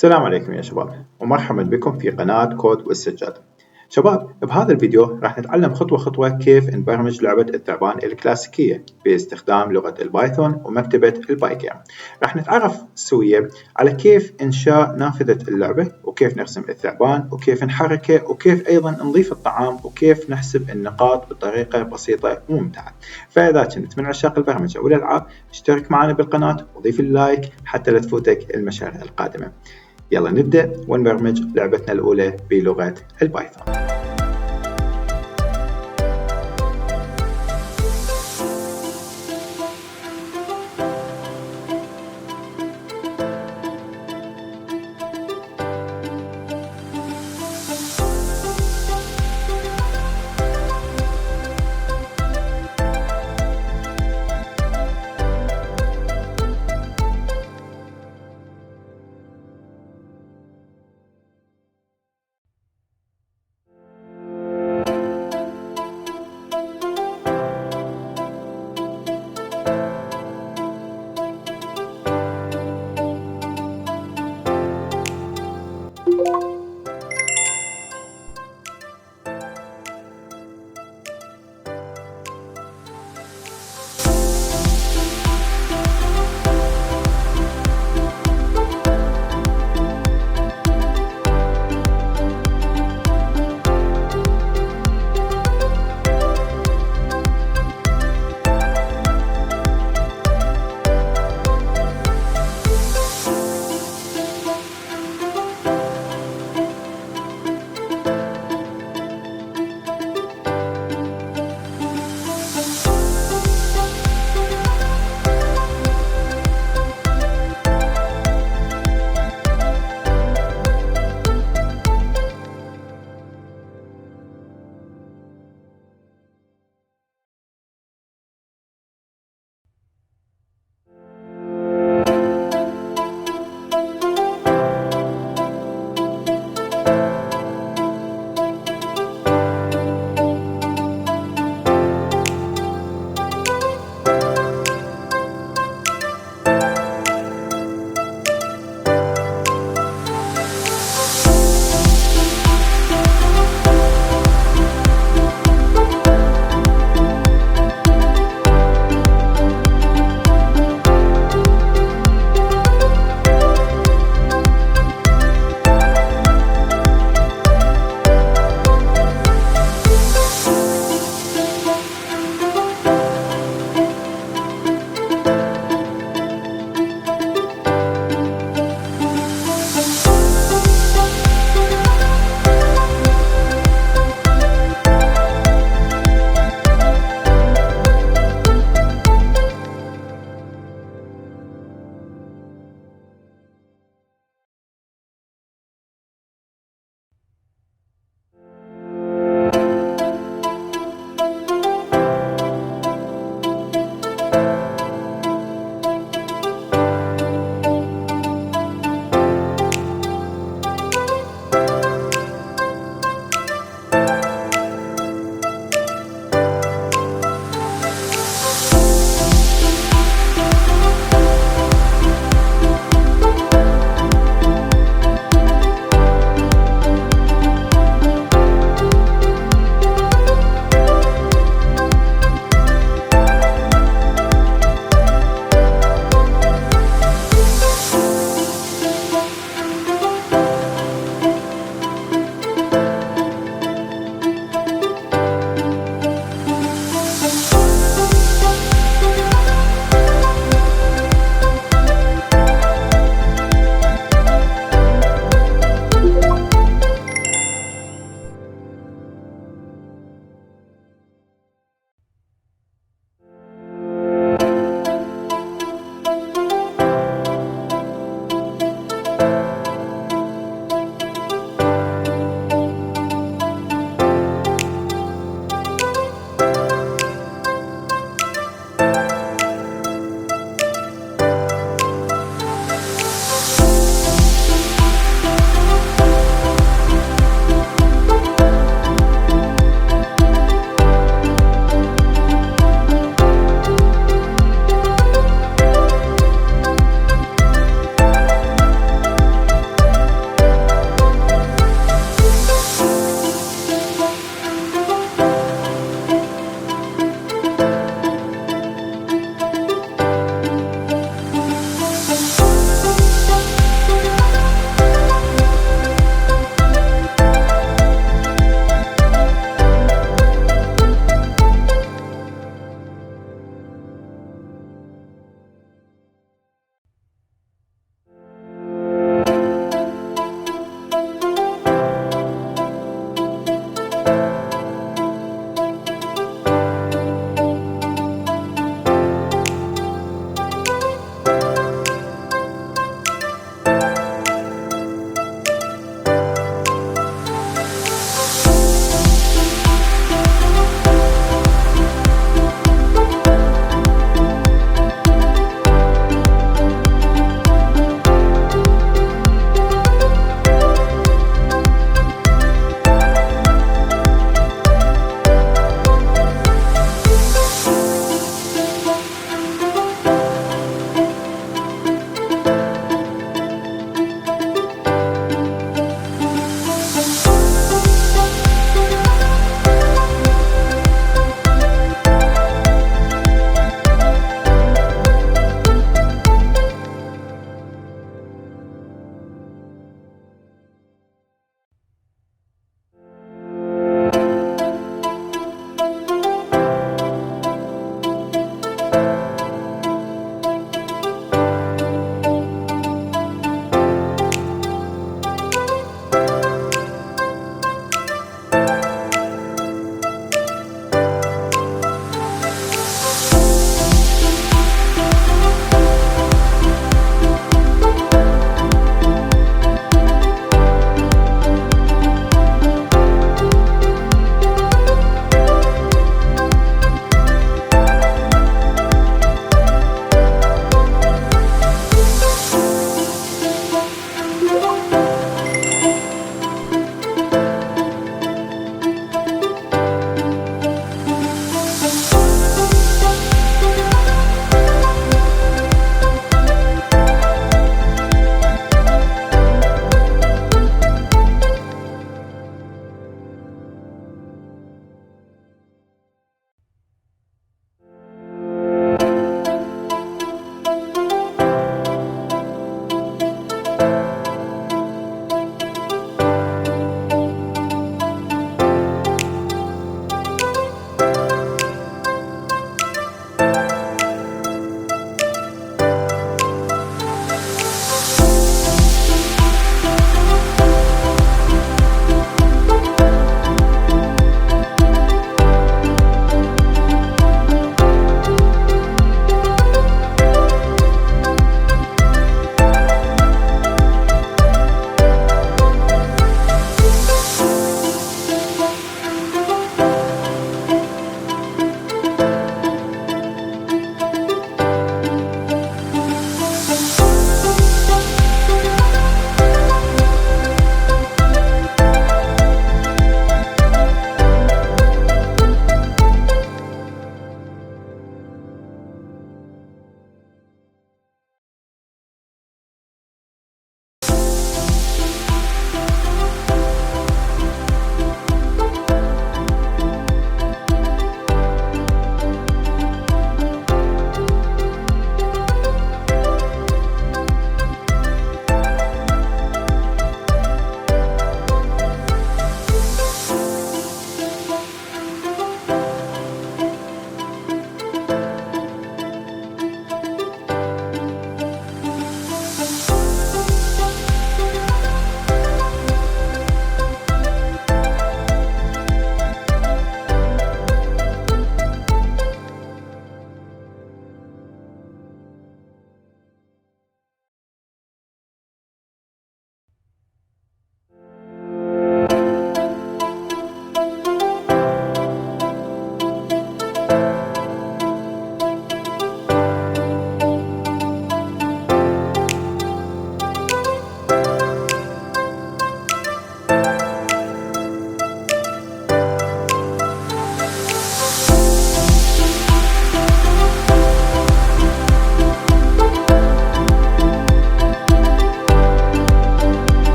السلام عليكم يا شباب، ومرحبا بكم في قناة كود والسجاد. شباب، بهذا الفيديو راح نتعلم خطوة خطوة كيف نبرمج لعبة الثعبان الكلاسيكية باستخدام لغة البايثون ومكتبة البايجيم. راح نتعرف سويا على كيف إنشاء نافذة اللعبة، وكيف نرسم الثعبان، وكيف نحركه، وكيف أيضا نضيف الطعام، وكيف نحسب النقاط بطريقة بسيطة وممتعة. فإذا كنت من عشاق البرمجة والألعاب اشترك معنا بالقناة وضيف اللايك حتى لا تفوتك المشاريع القادمة. يلا نبدأ ونبرمج لعبتنا الأولى بلغة البايثون.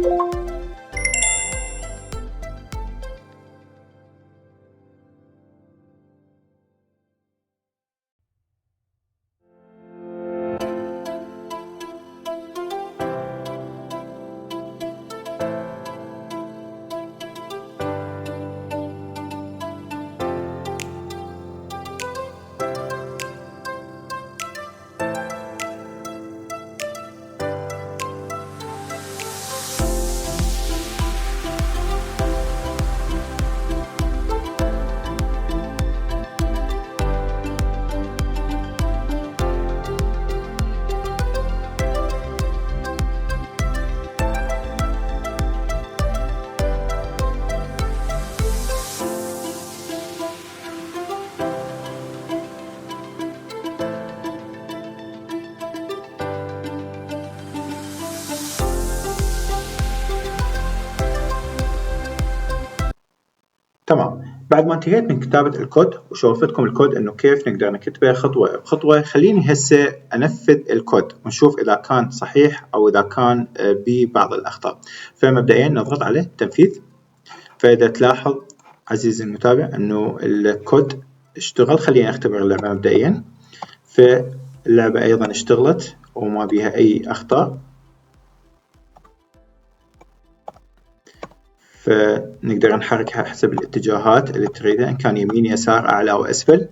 تمام، بعد ما انتهيت من كتابة الكود وشوفتكم الكود انه كيف نقدر نكتبه خطوة بخطوة، خليني هسه انفذ الكود ونشوف اذا كان صحيح او اذا كان ببعض الاخطاء. فمبدئيا نضغط على تنفيذ. فاذا تلاحظ عزيزي المتابع انه الكود اشتغل. خلينا نختبر اللعبة مبدئيا. فاللعبة ايضا اشتغلت وما بيها اي اخطاء. فنقدر نحركها حسب الاتجاهات اللي تريدها، إن كان يمين يسار أعلى أو أسفل.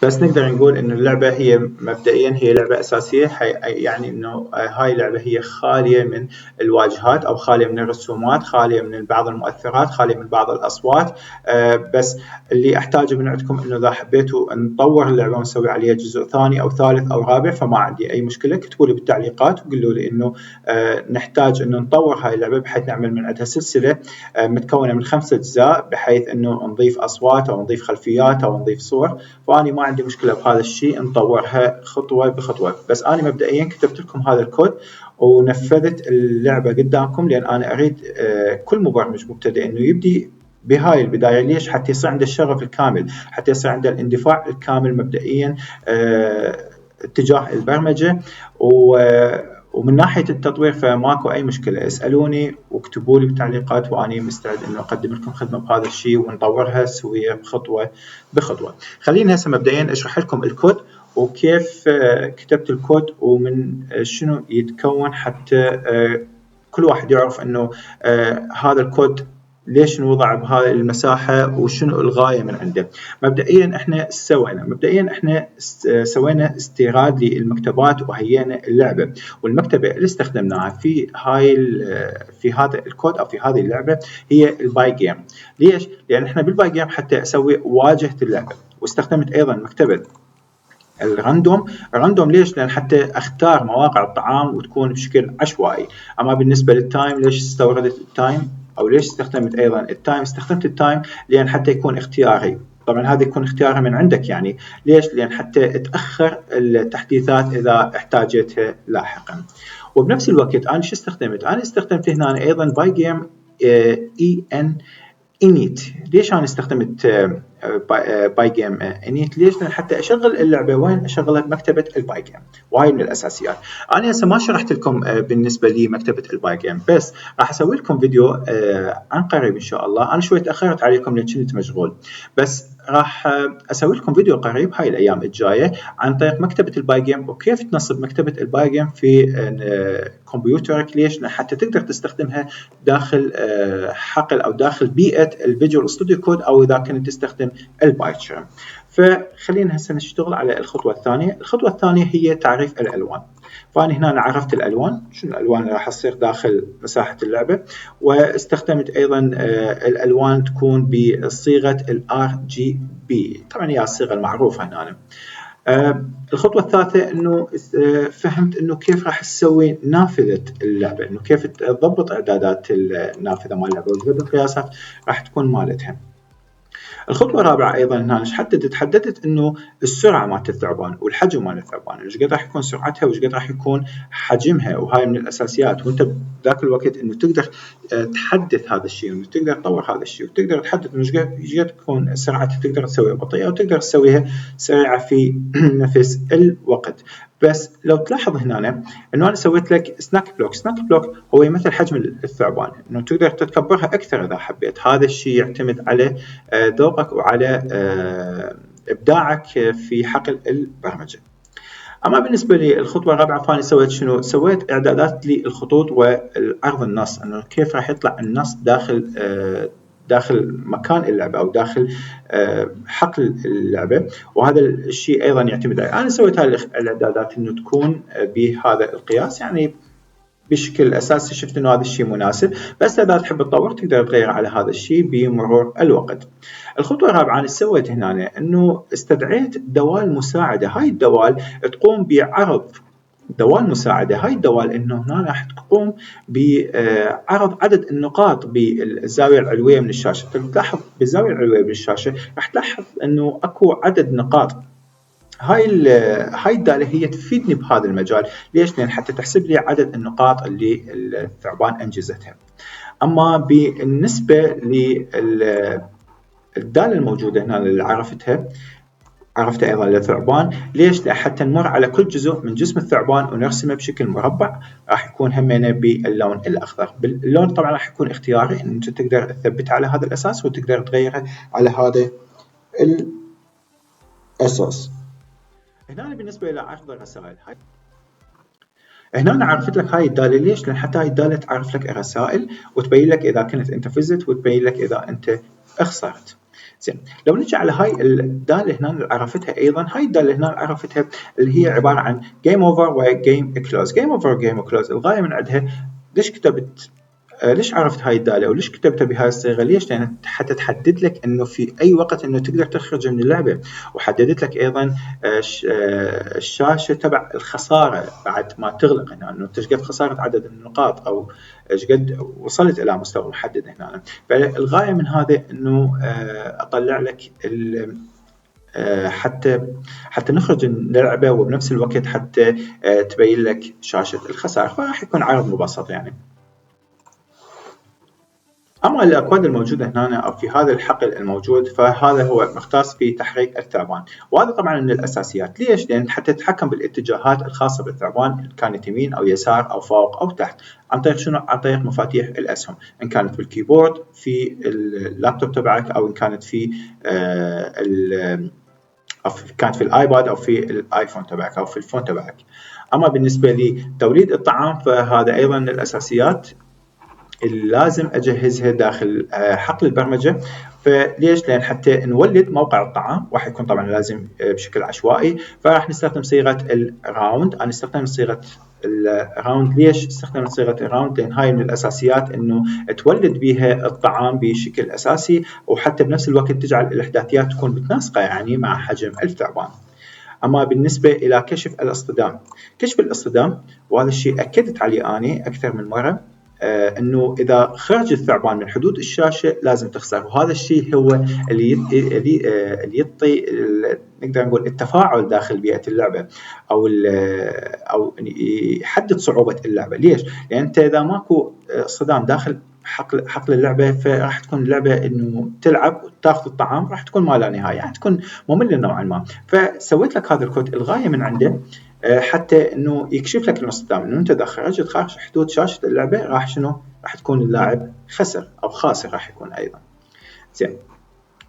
بس نقدر نقول إنه اللعبة هي مبدئيا هي لعبة أساسية، يعني إنه هاي اللعبة هي خالية من الواجهات أو خالية من الرسومات، خالية من بعض المؤثرات، خالية من بعض الأصوات. بس اللي أحتاجه من عندكم إنه إذا حبيتوا نطور اللعبة ونسوي عليها جزء ثاني أو ثالث أو رابع فما عندي أي مشكلة. اكتبوا لي بالتعليقات وقولوا لي إنه نحتاج إنه نطور هاي اللعبة بحيث نعمل من عندها سلسلة متكونة من 5 أجزاء، بحيث إنه نضيف أصوات أو نضيف خلفيات أو نضيف صور. فأنا ما عندي مشكلة بهذا الشيء، نطورها خطوة بخطوة. بس أنا مبدئيا كتبت لكم هذا الكود ونفذت اللعبة قدامكم، لأن أنا أريد كل مبرمج مبتدئ إنه يبدي بهاي البداية. ليش؟ حتى يصير عنده الشغف الكامل، حتى يصير عنده الاندفاع الكامل مبدئيا اتجاه البرمجة. ومن ناحية التطوير فماكو أي مشكلة، اسألوني واكتبوا لي بالتعليقات وأنا مستعد إنه أقدم لكم خدمة بهذا الشيء ونطورها سوية بخطوة بخطوة. خلينا هسه مبدئيا أشرح لكم الكود وكيف كتبت الكود ومن شنو يتكون، حتى كل واحد يعرف إنه هذا الكود ليش نوضع بهاي المساحة وشنو الغاية من عنده. مبدئيا احنا سوينا استيراد للمكتبات وهيئنا اللعبة، والمكتبة اللي استخدمناها في هذا الكود او في هذه اللعبة هي الباي جيم. ليش؟ لان احنا بالباي جيم حتى اسوي واجهة اللعبة، واستخدمت ايضا مكتبة الراندوم. ليش؟ لأن حتى أختار مواقع الطعام وتكون بشكل عشوائي. أما بالنسبة للتايم، ليش استوردت التايم أو ليش استخدمت أيضا التايم؟ استخدمت التايم لأن حتى يكون اختياري. طبعا هذا يكون اختيارها من عندك يعني. ليش؟ لأن حتى تأخر التحديثات إذا احتاجتها لاحقا. وبنفس الوقت أنا شو استخدمت؟ أنا استخدمت هنا أيضا باي جيم init. ليش أنا استخدمت باي جيم init؟ ليش؟ لأن حتى أشغل اللعبة وين أشغلها؟ بمكتبة الباي جيم، وهي من الأساسيات. أنا هسه ما شرحت لكم بالنسبة لي مكتبة الباي جيم، بس راح أسوي لكم فيديو عن قريب إن شاء الله. أنا شوي تأخرت عليكم لأن كنت مشغول، بس راح أسوي لكم فيديو قريب هاي الأيام الجاية عن طريق مكتبة الباي جيم وكيف تنصب مكتبة الباي جيم في كمبيوترك. ليش؟ حتى تقدر تستخدمها داخل حقل أو داخل بيئة الفيجوال ستوديو كود، أو إذا كنت تستخدم البايتشرم. فخلينا هسه نشتغل على الخطوة الثانية. الخطوة الثانية هي تعريف الألوان. فأنا هنا عرفت الألوان، شنو الألوان اللي راح تصير داخل مساحة اللعبة، واستخدمت أيضا الألوان تكون بصيغة RGB. طبعا هي الصيغة المعروفة هنا. الخطوة الثالثة إنه فهمت إنه كيف راح تسوي نافذة اللعبة، إنه كيف تضبط إعدادات النافذة مال اللعبة وتقدر القياسات راح تكون مالتها. الخطوة الرابعة أيضا هنا حددت إنه السرعة مالت الثعبان والحجم مال الثعبان، إيش قد راح يكون سرعتها وإيش قد راح يكون حجمها، وهاي من الأساسيات. وأنت بذاك الوقت إنه تقدر تحدث هذا الشيء، وإنه تقدر تطور هذا الشيء، وتقدر تحدد إنه إيش قد تكون سرعتها، تقدر تسويها بطيئة وتقدر تسويها سريعة في نفس الوقت. بس لو تلاحظ هنا إنه أنا سويت لك سناك بلوك هو يمثل حجم الثعبان، إنه تقدر تكبرها أكثر إذا حبيت. هذا الشيء يعتمد على ذوقك وعلى إبداعك في حقل البرمجة. أما بالنسبة للخطوة الرابعة فأنا سويت شنو؟ سويت إعدادات للخطوط والعرض النص، إنه كيف راح يطلع النص داخل مكان اللعبة أو داخل حقل اللعبة، وهذا الشيء أيضا يعتمد عليه. أنا سويت هذه الإعدادات إنه تكون بهذا القياس، يعني بشكل أساسي شفت إنه هذا الشيء مناسب، بس إذا تحب تطور تقدر تغير على هذا الشيء بمرور الوقت. الخطوة الرابعة أنا سويت هنا إنه استدعيت دوال مساعدة. هاي الدوال تقوم بعرض دوال مساعدة. هاي الدوال إنه هنا راح تقوم بعرض عدد النقاط بالزاوية العلوية من الشاشة. تلاحظ بالزاوية العلوية من الشاشة راح تلاحظ إنه أكو عدد نقاط. هاي الدالة هي تفيدني بهذا المجال. ليش؟ لأن حتى تحسب لي عدد النقاط اللي الثعبان أنجزتها. أما بالنسبة للدالة الموجودة هنا اللي عرفتها أيضا للثعبان. ليش؟ حتى نمر على كل جزء من جسم الثعبان ونرسمه بشكل مربع، راح يكون همينه باللون الأخضر. باللون طبعا راح يكون اختياري، إن أنت تقدر تثبت على هذا الأساس وتقدر تغيره على هذا الأساس. هنا بالنسبة إلى عرض الرسائل، هنا أنا عرفت لك هاي الدالة. ليش؟ لأن حتى هاي الدالة تعرف لك الرسائل وتبين لك إذا كنت أنت فزت وتبين لك إذا أنت خسرت. زين، لو نجي على هاي الدالة هنا اللي عرفتها أيضا، هاي الدالة هنا عرفتها اللي هي عبارة عن Game Over و Game Close. Game Over و Game Close الغاية من عندها ليش عرفت هاي الدالة وليش كتبتها بهاي الصيغة؟ ليش؟ لأن حتى تحدد لك إنه في أي وقت إنه تقدر تخرج من اللعبة، وحددت لك أيضا الشاشة تبع الخسارة بعد ما تغلق هنا، إنه إيش قد خسارة عدد النقاط أو إيش قد وصلت إلى مستوى محدد هنا. فالغاية من هذا إنه أطلع لك حتى نخرج من اللعبة، وبنفس الوقت حتى تبين لك شاشة الخسارة. فراح يكون عرض مبسط يعني. أما الأكواد الموجودة هنا أو في هذا الحقل الموجود، فهذا هو مختص في تحريك الثعبان، وهذا طبعا من الأساسيات. ليش؟ لأن حتى تتحكم بالاتجاهات الخاصة بالثعبان، إن كانت يمين أو يسار أو فوق أو تحت، عن طريق شنو؟ عن طريق مفاتيح الأسهم، إن كانت بالكيبورد في اللابتوب تبعك، أو إن كانت كانت في الآيباد أو في الآيفون تبعك أو في الفون تبعك. أما بالنسبة لتوليد الطعام، فهذا أيضا من الأساسيات اللي لازم أجهزها داخل حقل البرمجة. فليش؟ لأن حتى نولد موقع الطعام راح يكون طبعا لازم بشكل عشوائي، فراح نستخدم صيغة الراوند. أنا استخدمت صيغة الراوند. ليش استخدمت صيغة الراوند؟ لأن هاي من الأساسيات إنه تولد بها الطعام بشكل أساسي، وحتى بنفس الوقت تجعل الإحداثيات تكون متناسقة يعني مع حجم الثعبان. أما بالنسبة إلى كشف الاصطدام، وهذا الشيء أكدت عليه أنا أكثر من مرة، انه اذا خرج الثعبان من حدود الشاشه لازم تخسر. وهذا الشيء هو اللي يعطي نقدر نقول التفاعل داخل بيئه اللعبه، او يحدد صعوبه اللعبه. ليش؟ لان انت اذا ماكو صدام داخل حقل اللعبه، فراح تكون اللعبه انه تلعب وتاخذ الطعام راح تكون ما لا نهايه، يعني تكون ممله نوعا ما. فسويت لك هذا الكود الغايه من عنده حتى انه يكشف لك الانصدام، انه انت اذا خرجت خارج حدود شاشه اللعبه راح تكون اللاعب خسر او خاسر راح يكون ايضا. زين،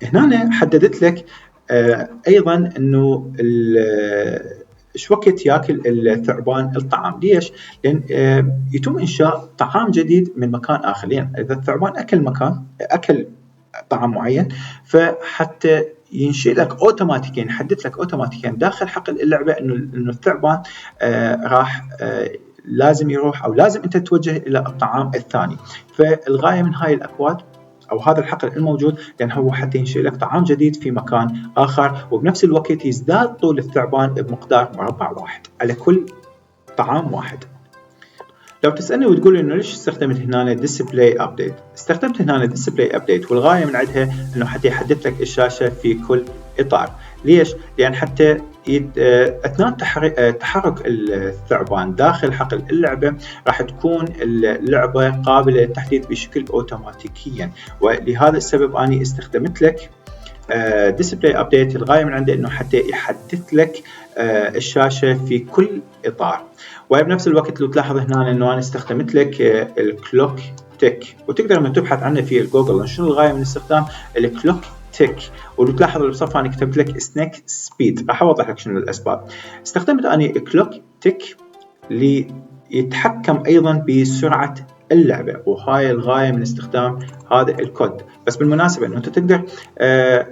هنا حددت لك ايضا انه ايش وقت ياكل الثعبان الطعام. ليش؟ لان يتم انشاء طعام جديد من مكان اخر. لان اذا الثعبان اكل طعام معين، فحتى ينشئ لك اوتوماتيكيا، يحدد لك اوتوماتيكيا داخل حقل اللعبه انه الثعبان راح لازم يروح او لازم انت تتوجه الى الطعام الثاني. فالغايه من هاي الاكواد او هذا الحقل الموجود، لان هو حتى ينشئ لك طعام جديد في مكان اخر، وبنفس الوقت يزداد طول الثعبان بمقدار مربع واحد على كل طعام واحد. لو تسألني وتقول إنه ليش استخدمت هنا ديسبلاي أبديت؟ استخدمت هنا ديسبلاي أبديت والغاية من عندها إنه حتى يحدث لك الشاشة في كل إطار. ليش؟ لأن حتى أثناء تحرك الثعبان داخل حقل اللعبة راح تكون اللعبة قابلة للتحديث بشكل أوتوماتيكيا، ولهذا السبب أنا استخدمت لك ديسبلاي أبديت. الغاية من عنده إنه حتى يحدث لك الشاشة في كل إطار. وبنفس الوقت لو تلاحظ هنا إنه أنا استخدمت لك الكلوك تيك، وتقدر إنه تبحث عنه في جوجل شنو الغاية من استخدام الكلوك تيك. ولو تلاحظ بالصفحة أنا كتبت لك سنيك سبيد، راح أوضح لك شنو الأسباب. استخدمت أنا كلوك تيك ليتحكم أيضا بسرعة اللعبة، وهاي الغاية من استخدام هذا الكود. بس بالمناسبة إنه أنت تقدر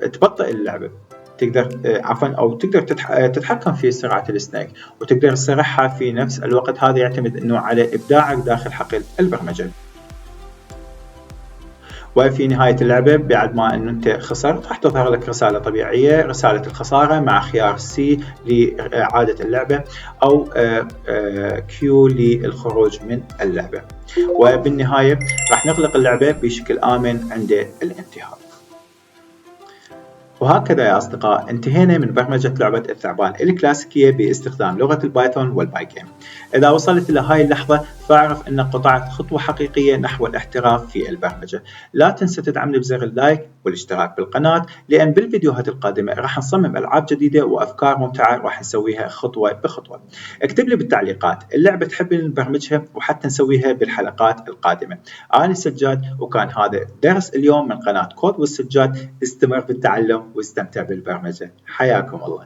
تبطئ اللعبة، تقدر عفوا أو تقدر تتحكم في سرعة السنيك وتقدر تسرعها في نفس الوقت. هذا يعتمد إنه على إبداعك داخل حقل البرمجة. وفي نهاية اللعبة بعد ما أنه أنت خسرت راح تظهر لك رسالة طبيعية، رسالة الخسارة، مع خيار سي لإعادة اللعبة أو كيو للخروج من اللعبة. وبالنهاية راح نغلق اللعبة بشكل آمن عند الانتهاء. وهكذا يا أصدقاء انتهينا من برمجة لعبة الثعبان الكلاسيكية باستخدام لغة البايثون والبايجيم. إذا وصلت إلى هاي اللحظة فاعرف أن قطعت خطوة حقيقية نحو الاحتراف في البرمجة. لا تنسى تدعمني بزر اللايك والاشتراك بالقناة، لأن بالفيديوهات القادمة راح نصمم ألعاب جديدة وأفكار ممتعة راح نسويها خطوة بخطوة. اكتب لي بالتعليقات اللعبة تحب نبرمجها وحتى نسويها بالحلقات القادمة. أنا السجاد، وكان هذا درس اليوم من قناة كود والسجاد. استمر بالتعلم واستمتع بالبرمجة. حياكم الله.